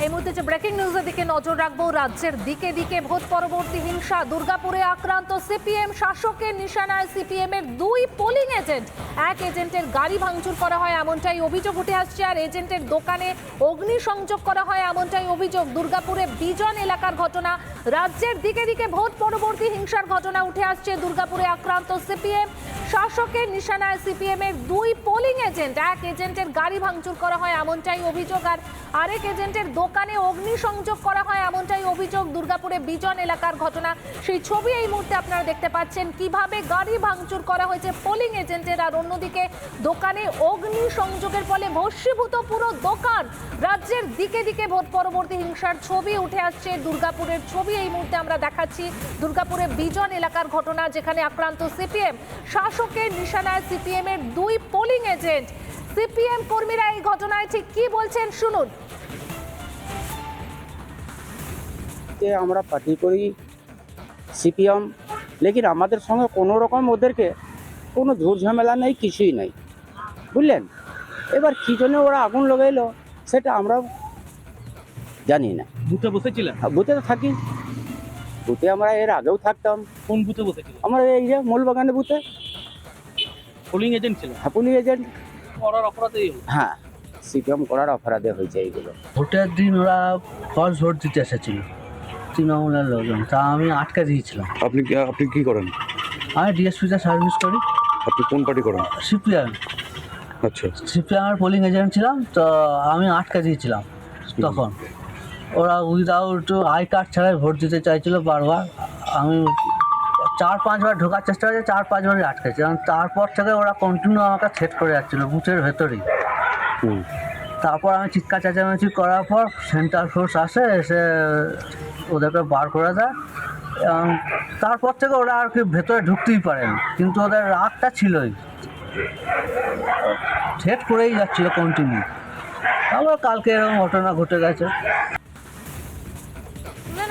এই মুহূর্তে যে ব্রেকিং নিউজের দিকে নজর রাখবো, রাজ্যের দিকে দিকে ভোট পরবর্তী হিংসা। দুর্গাপুরে আক্রান্ত সিপিএম, শাসকের নিশানায় সিপিএম এর দুই পোলিং এজেন্ট। এক এজেন্টের গাড়ি ভাঙচুর করা হয় এমনটাই অভিযোগ উঠে আসছে, আর এজেন্টের দোকানে অগ্নিসংযোগ করা হয় এমনটাই অভিযোগ। দুর্গাপুরে বিজন এলাকার ঘটনা। রাজ্যের দিকে দিকে ভোট পরবর্তী হিংসার ঘটনা উঠে আসছে। দুর্গাপুরে আক্রান্ত সিপিএম, শাসকের নিশানায় সিপিএম এর দুই পোলিং এজেন্ট। এক এজেন্টের গাড়ি ভাঙচুর করা হয় এমনটাই অভিযোগ, আর আরেক এজেন্টের দোকানে অগ্নিসংযোগ করা হয় এমনটাই অভিযোগ। দুর্গাপুরে বিজন এলাকার ঘটনা, সেই ছবি এই মুহূর্তে আপনারা দেখতে পাচ্ছেন, কিভাবে গাড়ি ভাঙচুর করা হয়েছে পোলিং এজেন্টের, আর অন্যদিকে দোকানে অগ্নিসংযোগের ফলে ভস্মীভূত পুরো দোকান। রাজ্যের দিকে দিকে ভোট পরবর্তী হিংসার ছবি উঠে আসছে। দুর্গাপুরের ছবি এই মুহূর্তে আমরা দেখাচ্ছি। দুর্গাপুরে বিজন এলাকার ঘটনা, যেখানে আক্রান্ত সিপিএম, শাসকের নিশানায় সিপিএম এর দুই পোলিং এজেন্ট। সিপিএম কর্মীরা এই ঘটনায় ঠিক কি বলছেন শুনুন। আমরা পার্টি করি সিপিএম, লেকিন আমাদের সঙ্গে কোনো রকম ওদেরকে কোনো ঝুট ঝামেলা নেই, কিছুই নেই, বুঝলেন। এবার কী জন্য ওরা আগুন লাগাইলো সেটা আমরা জানি না। বুথে বসেছিলেন? বুথে তো থাকি, বুথে আমরা এর আগেও থাকতাম। কোন বুথে বসেছিলেন? আমরা এই যে মূলবাগানে বুথে। পোলিং এজেন্ট ছিলেন? হ্যাঁ, পুলিশ এজেন্ট। করার অপরাধেই হলো? হ্যাঁ, সিপিএম করার অপরাধে হয়েছে এইগুলো। ভোটের দিন ওরা ফলস ভোট দিতে এসেছিল তৃণমূলের লোকজন, তা আমি আটকে দিয়েছিলাম। আপনি কি করেন? আমি ডিএসপিতে সার্ভিস করি। আপনি কোন পার্টি করেন? সিপিএম। আচ্ছা, সিপিএমের পোলিং এজেন্ট ছিলাম, তো আমি আটকে দিয়েছিলাম। তখন ওরা উইদাউট আই কার্ড ছাড়াই ভোট দিতে চাইছিল বারবার। আমি 4-5 বার ঢোকার চেষ্টা করেছি, 4-5 বারই আটকেছি। এবং তারপর থেকে ওরা কন্টিনিউ আমাকে থ্রেট করে যাচ্ছিলো বুথের ভেতরেই। তারপর আমি চিৎকার চেঁচামেচি করার পর সেন্ট্রাল ফোর্স আসে, এসে ওদেরকে বার করে দেয়। এবং তারপর থেকে ওরা আর কি ভেতরে ঢুকতেই পারেনি, কিন্তু ওদের রাগটা ছিলই, থ্রেট করেই যাচ্ছিলো কন্টিনিউ। আবার কালকে এরকম ঘটনা ঘটে গেছে।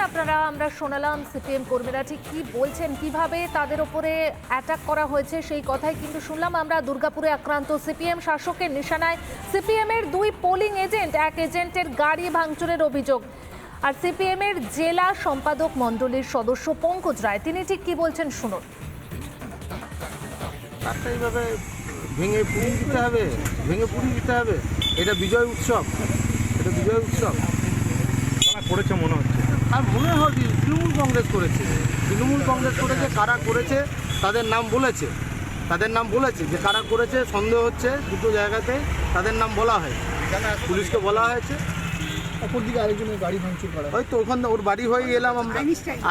আপনারা আমরা শোনালাম সিপিএম কর্মীরা ঠিক কি বলছেন, কিভাবে তাদের উপরে অ্যাটাক করা হয়েছে সেই কথাই কিন্তু শুনলাম আমরা। দুর্গাপুরে আক্রান্ত সিপিএম, শাসকের নিশানায় সিপিএম এর দুই পোলিং এজেন্ট। এক এজেন্টের গাড়ি ভাঙচুরের অভিযোগ। আর সিপিএম এর জেলা সম্পাদক মণ্ডলীর সদস্য পঙ্কজ রায়, তিনি ঠিক কি বলছেন শুনুন। এইভাবে ভেঙে পুড়িয়ে দিতে হবে, এটা বিজয় উৎসব, করেছে মনে হচ্ছে। আর মনে হয় তৃণমূল কংগ্রেস করেছে, কারা করেছে তাদের নাম বলেছে, যে কারা করেছে সন্দেহ হচ্ছে। দুটো জায়গাতে তাদের নাম বলা হয়, পুলিশকে বলা হয়েছে। অপরদিকে আরেকজনের গাড়ি ভাঙচুর করা, হয়তো ওখানে ওর বাড়ি হয়ে এলাম আমরা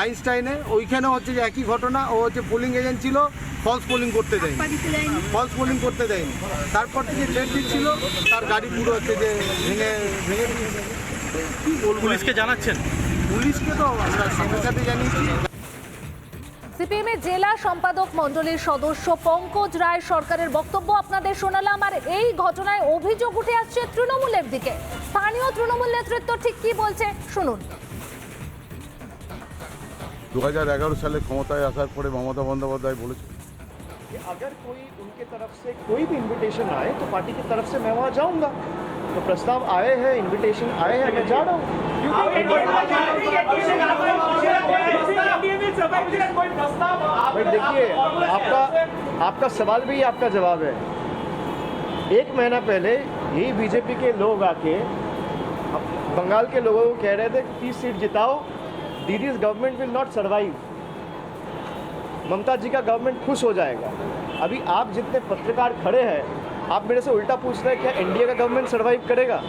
আইনস্টাইনে, ওইখানে হচ্ছে যে একই ঘটনা। ও হচ্ছে পোলিং এজেন্ট ছিল, ফলস পোলিং করতে দেয়নি। তারপর থেকে ডেট দিচ্ছিল, তার গাড়ি পুরো হচ্ছে যে ভেঙে দিয়েছে। কি বলবো, পুলিশকে জানাচ্ছেন? পুলিশকে তো আমরা সাথে সাথে জানিয়েছি। সিপিএম এর জেলা সম্পাদক মণ্ডলীর সদস্য পঙ্কজ রায় সরকারের বক্তব্য আপনাদের শোনালাম। আর এই ঘটনায় অভিযোগ উঠে আসছে তৃণমূলের দিকে। স্থানীয় তৃণমূল নেতৃত্ব ঠিক কি বলছে শুনুন। 2011 সালে ক্ষমতায় আসার পরে মমতা বন্দ্যোপাধ্যায় বলেছে, अगर कोई उनके तरफ से कोई भी इनविटेशन आए तो पार्टी की तरफ से मैं वहाँ जाऊँगा। तो प्रस्ताव आए हैं, इनविटेशन आए हैं, मैं जा रहा हूँ। देखिए, आपका सवाल भी आपका जवाब है। 1 महीना पहले यही बीजेपी के लोग आके बंगाल के लोगों को कह रहे थे 30 सीट जिताओ, Didi's government will not survive, Mamata ji का गवर्नमेंट खुश हो जाएगा। अभी आप जितने पत्रकार खड़े हैं, आप मेरे से उल्टा पूछ रहे हैं क्या इंडिया का गवर्नमेंट सर्वाइव करेगा?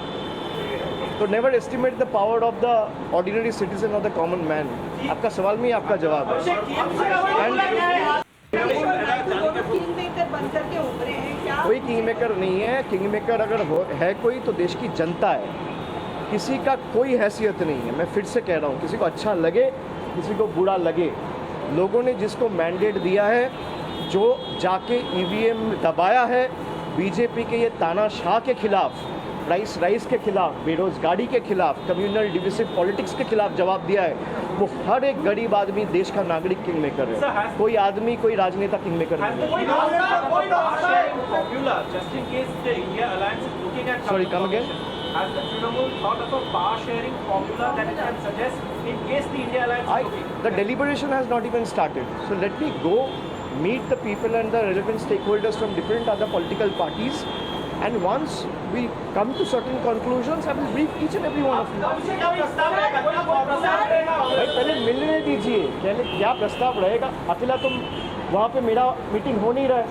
तो never estimate the power of the ordinary citizen और द कॉमन मैन। आपका सवाल में ही आपका जवाब है। कोई किंग मेकर नहीं है। किंग मेकर अगर है कोई तो देश की जनता है, किसी का कोई हैसियत नहीं है। मैं फिर से कह रहा हूँ, किसी को अच्छा लगे, किसी को बुरा लगे, लोगों ने जिसको मैंडेट दिया है, जो जाके ईवीएम दबाया है, बीजेपी के ये तानाशाह के खिलाफ, प्राइस के खिलाफ, बेरोजगारी के खिलाफ, कम्युनल डिविसिव पॉलिटिक्स के खिलाफ जवाब दिया है, वो हर एक गरीब आदमी, देश का नागरिक किंग मेकर है। कोई आदमी, कोई राजनेता किंग मेकर नहीं है। Sorry, come again. Has the Trinamool thought of a power sharing formula that it can suggest in case the India Alliance is okay? The deliberation has not even started. So let me go meet the people and the relevant stakeholders from different other political parties. And once we come to certain conclusions, I will brief each and every one of you. भाई पहले मिलने दीजिए, क्या प्रस्ताव रहेगा? अकेला तुम वहाँ पे मेरा मीटिंग हो नहीं रहा है.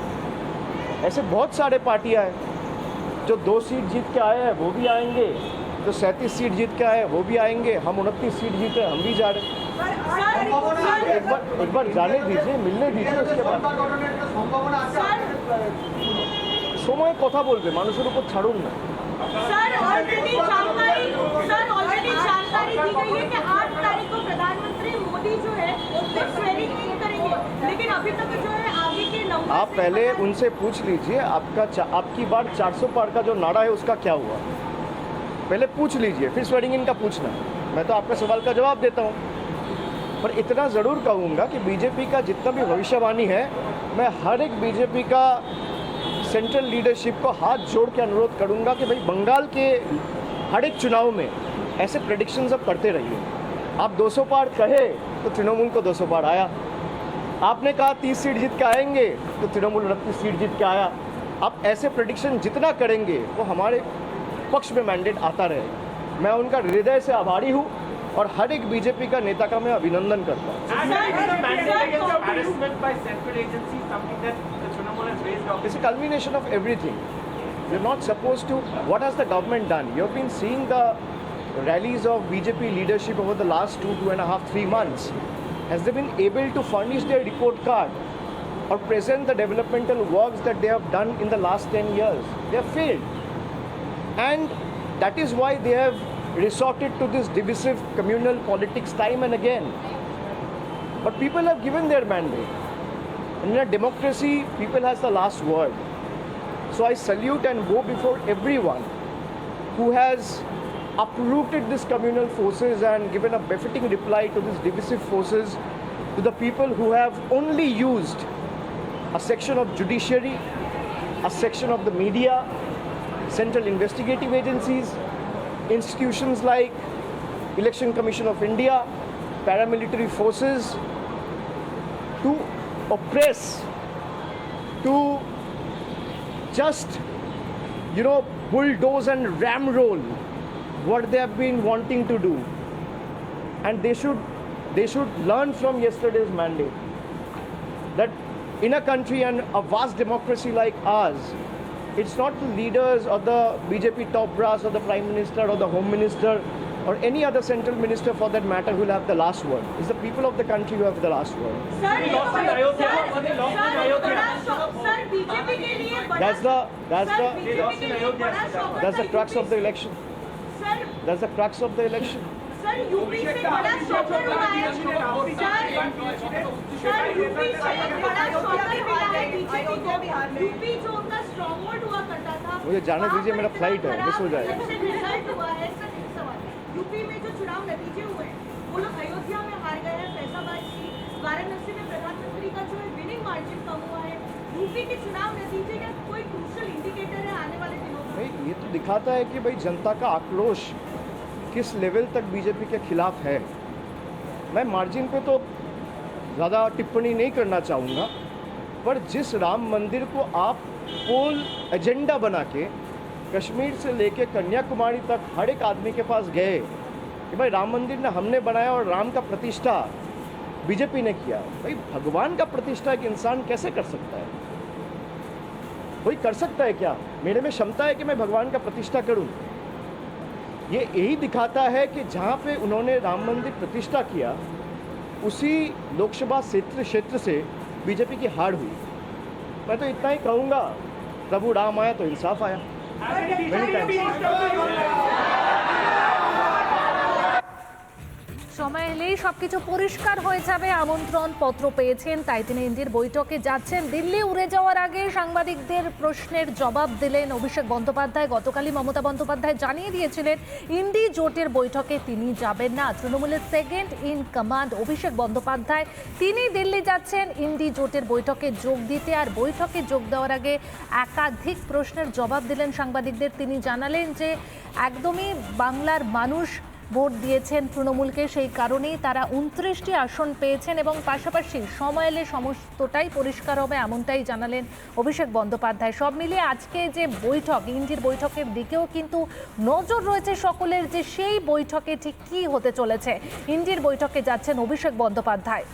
ऐसे बहुत सारे पार्टियाँ हैं जो 2 सीट जीत के आए हैं, वो भी आएंगे. जो 37 सीट जीत के आए हैं, वो भी आएंगे. हम 29 सीट जीते, हम भी जा रहे हैं. एक बार जाने दीजिए, मिलने दीजिए, उसके बाद সময় কথা বলবে, মানুষের উপর ছাড়ুন না. सर ऑलरेडी जानकारी दी गई है कि 8 तारीख को प्रधानमंत्री मोदी जो है स्वेरिंग इन करेंगे, लेकिन अभी तक जो है आगे के नंबर आप पहले उनसे पूछ लीजिए आपकी बार 400 पार का जो नारा है उसका क्या हुआ. पहले पूछ लीजिए, फिर स्वेरिंग इन का पूछना. मैं तो आपका सवाल का जवाब देता हूँ, पर इतना ज़रूर कहूँगा कि बीजेपी का जितना भी भविष्यवाणी है, मैं हर एक बीजेपी का सेंट्रल लीडरशिप को हाथ जोड़ के अनुरोध करूंगा कि भाई बंगाल के हर एक चुनाव में ऐसे प्रेडिक्शंस अब करते रहिए. आप 200 पार कहे तो तृणमूल को 200 पार आया. आपने कहा 30 सीट जीत के आएंगे तो तृणमूल 29 सीट जीत के आया. आप ऐसे प्रेडिक्शन जितना करेंगे वो हमारे पक्ष में मैंडेट आता रहे. मैं उनका हृदय से आभारी हूँ और हर एक बीजेपी का नेता का मैं अभिनंदन करता हूँ. It's a culmination of everything. We're not supposed to. What has the government done? You've been seeing the rallies of BJP leadership over the last 2.5, 3 months. Has they been able to furnish their report card or present the developmental works that they have done in the last 10 years? They have failed. And that is why they have resorted to this divisive communal politics time and again. But people have given their mandate. And in a democracy, people has the last word. So I salute and bow before everyone who has uprooted these communal forces and given a befitting reply to these divisive forces, to the people who have only used a section of judiciary, a section of the media, central investigative agencies, institutions like Election Commission of India, paramilitary forces, to oppress, to just, bulldoze and ramroll what they have been wanting to do. And they should learn from yesterday's mandate that in a country and a vast democracy like ours, it's not the leaders or the BJP top brass or the Prime Minister or the Home Minister or any other central minister for that matter who will have the last word. It's the people of the country who have the last word. That's the crux of the election. That's the crux of the election. Sir UP से बड़ा shocker हुआ है. Sir UP से बड़ा shocker मिला है BJP को. UP जो उनका स्ट्रॉन्ग होल्ड हुआ करता था. मुझे जाने दीजिए, मेरा फ्लाइट है, मिस हो जाएगा. रिजल्ट हुआ है सर. एक सवाल, यूपी में जो चुनाव नतीजे हुए हैं, वो लोग अयोध्या में हार गए हैं, फैसलाबाद सीट, वाराणसी में प्रधानमंत्री का जो है विनिंग मार्जिन कम हुआ है. यूपी के चुनाव नतीजे का कोई क्रूशियल इंडिकेटर है आने वाले दिनों में? भाई ये तो दिखाता है कि भाई जनता का आक्रोश किस लेवल तक बीजेपी के खिलाफ है. मैं मार्जिन पे तो ज़्यादा टिप्पणी नहीं करना चाहूँगा, पर जिस राम मंदिर को आप पोल एजेंडा बना के कश्मीर से लेके कन्याकुमारी तक हर एक आदमी के पास गए कि भाई राम मंदिर ने हमने बनाया और राम का प्रतिष्ठा बीजेपी ने किया. भाई भगवान का प्रतिष्ठा एक इंसान कैसे कर सकता है? कोई कर सकता है क्या? मेरे में क्षमता है कि मैं भगवान का प्रतिष्ठा करूं? ये यही दिखाता है कि जहाँ पे उन्होंने राम मंदिर प्रतिष्ठा किया, उसी लोकसभा क्षेत्र से बीजेपी की हार हुई. मैं तो इतना ही कहूँगा, प्रभु राम आया तो इंसाफ आया. Many thanks. সময় এলেই সবকিছু পরিষ্কার হয়ে যাবে, আমন্ত্রণ পত্র পেয়েছেন, তাই তিনি ইন্ডির বৈঠকে যাচ্ছেন। দিল্লি উড়ে যাওয়ার আগে সাংবাদিকদের প্রশ্নের জবাব দিলেন অভিষেক বন্দ্যোপাধ্যায়। গতকালই মমতা বন্দ্যোপাধ্যায় জানিয়ে দিয়েছিলেন ইন্ডি জোটের বৈঠকে তিনি যাবেন না। তৃণমূলের second in command Abhishek Bandyopadhyay তিনি দিল্লি যাচ্ছেন ইন্ডি জোটের বৈঠকে যোগ দিতে। আর বৈঠকে যোগ দেওয়ার আগে একাধিক প্রশ্নের জবাব দিলেন সাংবাদিকদের। তিনি জানালেন যে একদমই বাংলার মানুষ ভোট দিয়েছেন তৃণমূলকে, সেই কারণেই তারা 29টি আসন পেয়েছেন এবং পাশাপাশি সময় এলে সমস্তটাই পরিষ্কার হবে, এমনটাই জানালেন অভিষেক বন্দ্যোপাধ্যায়। সব মিলিয়ে আজকে যে বৈঠক, ইন্ডির বৈঠকের দিকেও কিন্তু নজর রয়েছে সকলের, যে সেই বৈঠকে ঠিক কী হতে চলেছে। ইন্ডির বৈঠকে যাচ্ছেন অভিষেক বন্দ্যোপাধ্যায়।